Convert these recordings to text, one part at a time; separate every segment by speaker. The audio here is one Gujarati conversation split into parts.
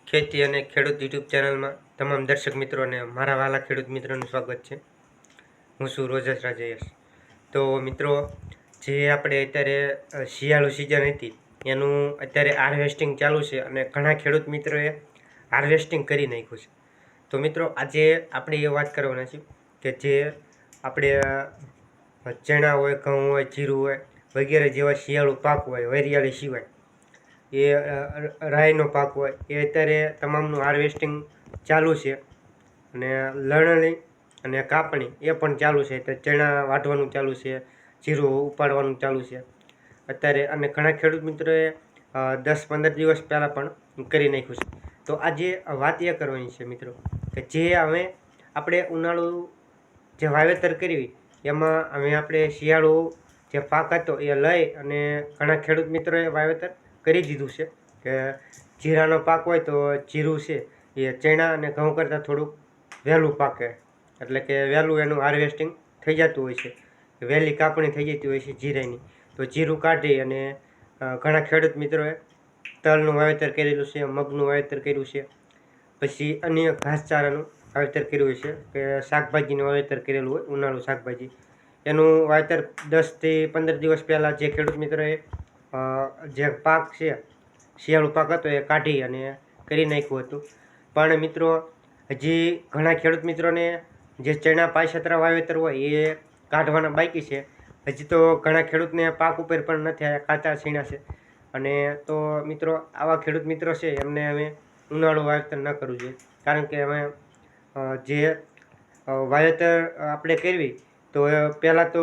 Speaker 1: ખેતી અને ખેડૂત યુટ્યુબ ચેનલમાં તમામ દર્શક મિત્રોને મારા વાલા ખેડૂત મિત્રોનું સ્વાગત છે। હું છું રોજસ રાજેશ। તો મિત્રો, જે આપણે અત્યારે શિયાળુ સિઝન હતી એનું અત્યારે હાર્વેસ્ટિંગ ચાલુ છે અને ઘણા ખેડૂત મિત્રોએ હાર્વેસ્ટિંગ કરી નાખ્યું છે। તો મિત્રો, આજે આપણે એ વાત કરવાના છે કે જે આપણે ચણા હોય, ઘઉં હોય, જીરું હોય વગેરે જેવા શિયાળુ પાક હોય, વરિયાળી સિવાય એ રાઈનો પાક હોય એ અત્યારે તમામનું હાર્વેસ્ટિંગ ચાલુ છે અને લણણી અને કાપણી એ પણ ચાલુ છે। તો ચણા વાઢવાનું ચાલુ છે, જીરું ઉપાડવાનું ચાલુ છે અત્યારે, અને ઘણા ખેડૂત મિત્રોએ 10-15 દિવસ પહેલાં પણ કરી નાખ્યું છે। તો આજે વાત એ કરવાની છે મિત્રો કે જે હવે આપણે ઉનાળુ જે વાવેતર કરવી એમાં હવે આપણે શિયાળુ જે પાક હતો એ લઈ અને ઘણા ખેડૂત મિત્રોએ વાવેતર કરી દીધું છે કે જીરાનો પાક હોય તો જીરું છે એ ચણા અને ઘઉં કરતાં થોડુંક વહેલું પાકે, એટલે કે વહેલું એનું હાર્વેસ્ટિંગ થઈ જતું હોય છે, વહેલી કાપણી થઈ જતી હોય છે જીરાની। તો જીરું કાઢી અને ઘણા ખેડૂત મિત્રોએ તલનું વાવેતર કરેલું છે, મગનું વાવેતર કર્યું છે, પછી અન્ય ઘાસચારાનું વાવેતર કર્યું છે કે શાકભાજીનું વાવેતર કરેલું હોય, ઉનાળુ શાકભાજી એનું વાવેતર 10થી 15 દિવસ પહેલાં જે ખેડૂત મિત્રોએ જે પાક છે શિયાળુ પાક હતો એ કાઢી અને કરી નાખ્યું હતું। પણ મિત્રો, હજી ઘણા ખેડૂત મિત્રોને જે ચણા પાયસતરા વાવેતર હોય એ કાઢવાના બાકી છે। હજી તો ઘણા ખેડૂતને પાક ઉપર પણ નથી આવ્યા, કાચા છીણા છે। અને તો મિત્રો, આવા ખેડૂત મિત્રો છે એમને હવે ઉનાળુ વાવેતર ન કરવું જોઈએ, કારણ કે હવે જે વાવેતર આપણે કરવી તો પહેલાં તો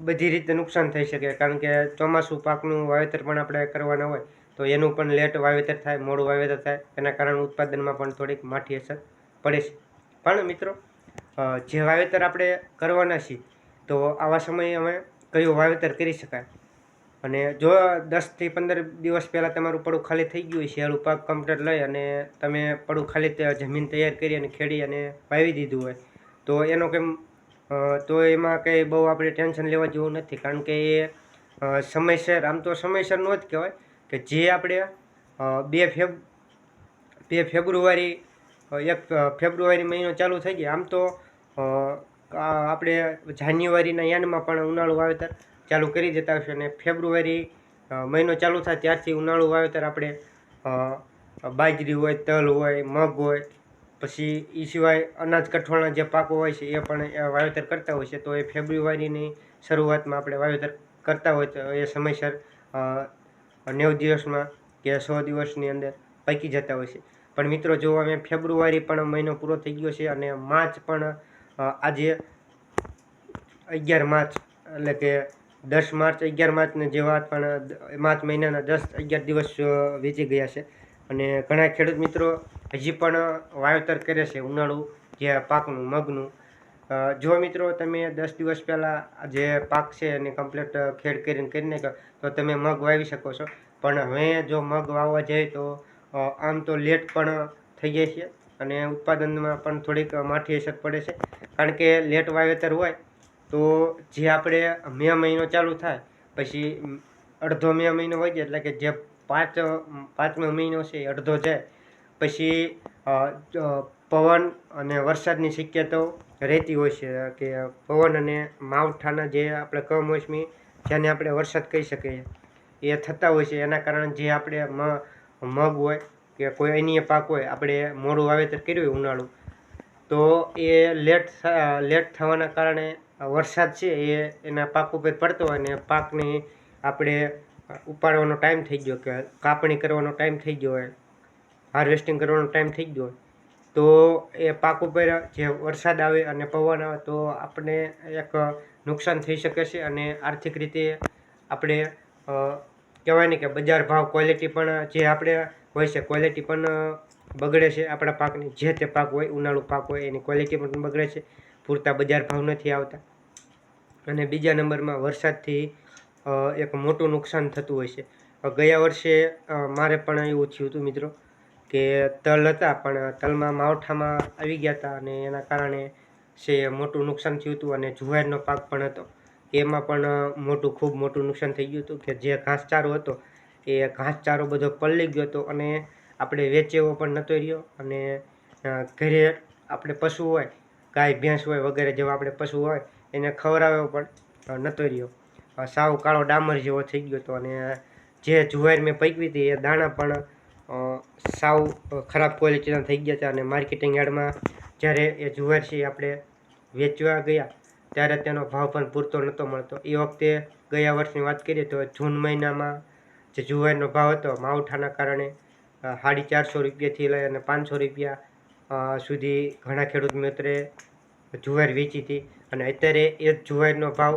Speaker 1: બધી રીતે નુકસાન થઈ શકે, કારણ કે ચોમાસું પાકનું વાવેતર પણ આપણે કરવાના હોય તો એનું પણ લેટ વાવેતર થાય, મોડું વાવેતર થાય, એના કારણે ઉત્પાદનમાં પણ થોડીક માઠી અસર પડે છે। પણ મિત્રો, જે વાવેતર આપણે કરવાના છીએ તો આવા સમયે અમે કયું વાવેતર કરી શકાય, અને જો 10થી 15 દિવસ પહેલાં તમારું પડું ખાલી થઈ ગયું હોય, શિયાળુ પાક કમ્પ્લીટ લઈ અને તમે પડું ખાલી જમીન તૈયાર કરી અને ખેડી અને વાવી દીધું હોય તો એનો તો એમાં કંઈ બહુ આપણે ટેન્શન લેવા જેવું નથી, કારણ કે એ સમયસર, આમ તો સમયસર નો જ કહેવાય કે જે આપણે 2 ફેબ્રુઆરી 1 ફેબ્રુઆરી મહિનો ચાલુ થઈ ગયા, આમ તો આપણે જાન્યુઆરીના એન્ડમાં પણ ઉનાળુ વાવેતર ચાલુ કરી દેતા હોય છે, અને ફેબ્રુઆરી મહિનો ચાલુ થાય ત્યારથી ઉનાળુ વાવેતર આપણે બાજરી હોય, તલ હોય, મગ હોય, પછી એ સિવાય અનાજ કઠોળના જે પાકો હોય છે એ પણ વાવેતર કરતા હોય છે। તો એ ફેબ્રુઆરીની શરૂઆતમાં આપણે વાવેતર કરતા હોય તો એ સમયસર 90 દિવસમાં કે 100 દિવસની અંદર પાકી જતા હોય છે। પણ મિત્રો, જો અમે ફેબ્રુઆરી પણ મહિનો પૂરો થઈ ગયો છે અને માર્ચ પણ આજે 11 માર્ચ, એટલે કે 10 માર્ચ 11 માર્ચને જેવા પણ માર્ચ મહિનાના 10-11 દિવસ વીતી ગયા છે, અને ઘણા ખેડૂત મિત્રો હજી પણ વાવેતર કરે છે ઉનાળુ જે પાકનું, મગનું। જો મિત્રો તમે 10 દિવસ પહેલાં જે પાક છે એને કમ્પ્લીટ ખેડ કરીને કરી નાખ્યો તો તમે મગ વાવી શકો છો, પણ હવે જો મગ વાવવા જાય તો આમ તો લેટ પણ થઈ જાય છે અને ઉત્પાદનમાં પણ થોડીક માઠી અસર પડે છે, કારણ કે લેટ વાવેતર હોય તો જે આપણે મે મહિનો ચાલુ થાય પછી અડધો મે મહિનો હોય છે, એટલે કે જે પાંચમો મહિનો છે એ અડધો જાય પછી પવન અને વરસાદની શક્યતાઓ રહેતી હોય છે, કે પવન અને માવઠાના જે આપણે કમોસમી, જેને આપણે વરસાદ કહી શકીએ, એ થતા હોય છે। એના કારણે જે આપણે મગ હોય કે કોઈ અન્ય પાક હોય, આપણે મોડું વાવેતર કર્યું હોય ઉનાળુ, તો એ લેટ થવાના કારણે વરસાદ છે એ એના પાક ઉપર પડતો હોય અને પાકને આપણે ઉપાડવાનો ટાઈમ થઈ ગયો, કે કાપણી કરવાનો ટાઈમ થઈ ગયો હોય, હાર્વેસ્ટિંગ કરવાનો ટાઈમ થઈ ગયો હોય, તો એ પાક ઉપર જે વરસાદ આવે અને પવન આવે તો આપણે એક નુકસાન થઈ શકે છે, અને આર્થિક રીતે આપણે કહેવાય ને કે બજાર ભાવ, ક્વોલિટી પણ જે આપણે હોય છે ક્વોલિટી પણ બગડે છે આપણા પાકની, જે તે પાક હોય, ઉનાળુ પાક હોય એની ક્વોલિટી પણ બગડે છે, પૂરતા બજાર ભાવ નથી આવતા। અને બીજા નંબરમાં વરસાદથી એક મોટું નુકસાન થતું હોય છે। ગયા વર્ષે મારે પણ એવું થયું હતું મિત્રો કે તલ હતા પણ તલમાં માવઠામાં આવી ગયા હતા અને એના કારણે છે મોટું નુકસાન થયું હતું, અને જુવારનો પાક પણ હતો એમાં પણ ખૂબ મોટું નુકસાન થઈ ગયું હતું, કે જે ઘાસચારો હતો એ ઘાસચારો બધો પલળી ગયો હતો અને આપણે વેચે એવો પણ નહોતો રહ્યો અને ઘરે આપણે પશુ હોય, ગાય ભેંસ હોય વગેરે જેવા આપણે પશુ હોય એને ખવડાવ્યો પણ નહોતો રહ્યો. સાવ કાળો ડામર જેવો થઈ ગયો હતો અને જે જુવાર મેં પકવી હતી એ દાણા પણ સાવ ખરાબ ક્વોલિટીના થઈ ગયા હતા. અને માર્કેટિંગ યાર્ડમાં જ્યારે એ જુવાર છે આપણે વેચવા ગયા ત્યારે તેનો ભાવ પણ પૂરતો નહોતો મળતો. એ વખતે ગયા વર્ષની વાત કરીએ તો જૂન મહિનામાં જે જુવારનો ભાવ હતો માવઠાના કારણે 450 રૂપિયાથી લઈ અને 500 રૂપિયા સુધી ઘણા ખેડૂત મિત્રે જુવાર વેચી હતી. અને અત્યારે એ જુવારનો ભાવ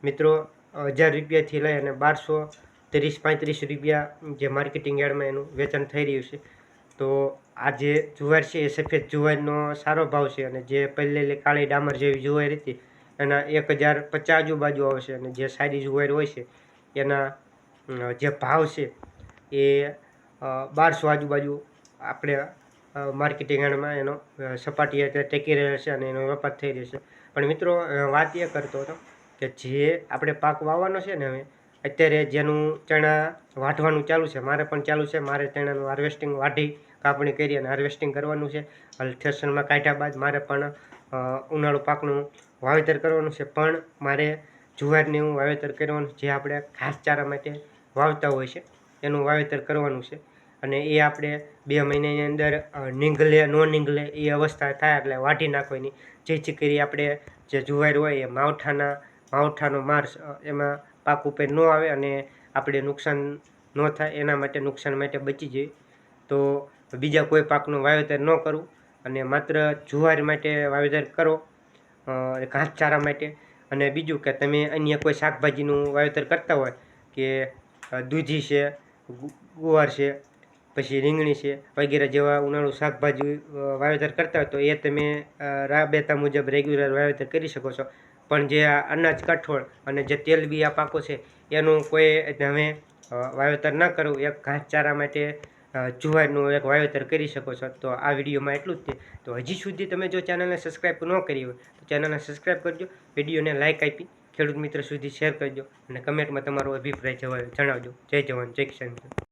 Speaker 1: મિત્રો 1000 રૂપિયાથી લઈ અને 1230-35 રૂપિયા જે માર્કેટિંગ યાર્ડમાં એનું વેચાણ થઈ રહ્યું છે. તો આ જે જુવાર છે એ સફેદ જુવારનો સારો ભાવ છે અને જે પહેલેલી કાળી ડામર જેવી જુવાર હતી એના 1050 આજુબાજુ આવશે અને જે સારી જુવાર હોય છે એના જે ભાવ છે એ 1200 આજુબાજુ આપણે માર્કેટિંગ યાર્ડમાં એનો સપાટી અત્યારે ટેકી રહ્યો છે અને એનો વેપાર થઈ રહ્યો છે. પણ મિત્રો વાત એ કરતો હતો કે જે આપણે પાક વાવવાનો છે ને હવે અત્યારે જેનું ચણા વાઢવાનું ચાલુ છે, મારે પણ ચાલુ છે. મારે ચણાનું હાર્વેસ્ટિંગ વાઢી કાપણી કરી અને હાર્વેસ્ટિંગ કરવાનું છે. થ્રેશરમાં કાઢ્યા બાદ મારે પણ ઉનાળુ પાકનું વાવેતર કરવાનું છે. પણ મારે જુવારને એવું વાવેતર કરવાનું જે આપણે ઘાસચારા માટે વાવતા હોય છે એનું વાવેતર કરવાનું છે. અને એ આપણે 2 મહિનાની અંદર નીંગલે ન નીંગલે એ અવસ્થા થાય એટલે વાઢી નાખવાની, જેથી કરી આપણે જે જુવાર હોય એ માવઠાનો માર એમાં પાક ઉપર ન આવે અને આપણે નુકસાન ન થાય એના માટે નુકસાન માટે બચી જાય. તો બીજા કોઈ પાકનું વાવેતર ન કરવું અને માત્ર જુવાર માટે વાવેતર કરો ઘાસચારા માટે. અને બીજું કે તમે અન્ય કોઈ શાકભાજીનું વાવેતર કરતા હોય કે દૂધી છે, ગુવાર છે, પછી રીંગણી છે વગેરે જેવા ઉનાળુ શાકભાજી વાવેતર કરતા હોય તો એ તમે રાબેતા મુજબ રેગ્યુલર વાવેતર કરી શકો છો. પણ જે અનાજ કઠોળ અને જે તેલબિયા પાકો છે એનું કોઈ તમે વાવેતર ન કરવું. એક ઘાસચારા માટે જુવારનું એક વાવેતર કરી શકો છો. તો આ વિડીયોમાં એટલું જ છે. તો હજી સુધી તમે જો ચેનલને સબસ્ક્રાઈબ ન કરી હોય તો ચેનલને સબસ્ક્રાઈબ કરજો, વિડીયોને લાઇક આપી ખેડૂત મિત્ર સુધી શેર કરજો અને કમેન્ટમાં તમારો અભિપ્રાય જણાવજો. જય જવાન જય કિસાન.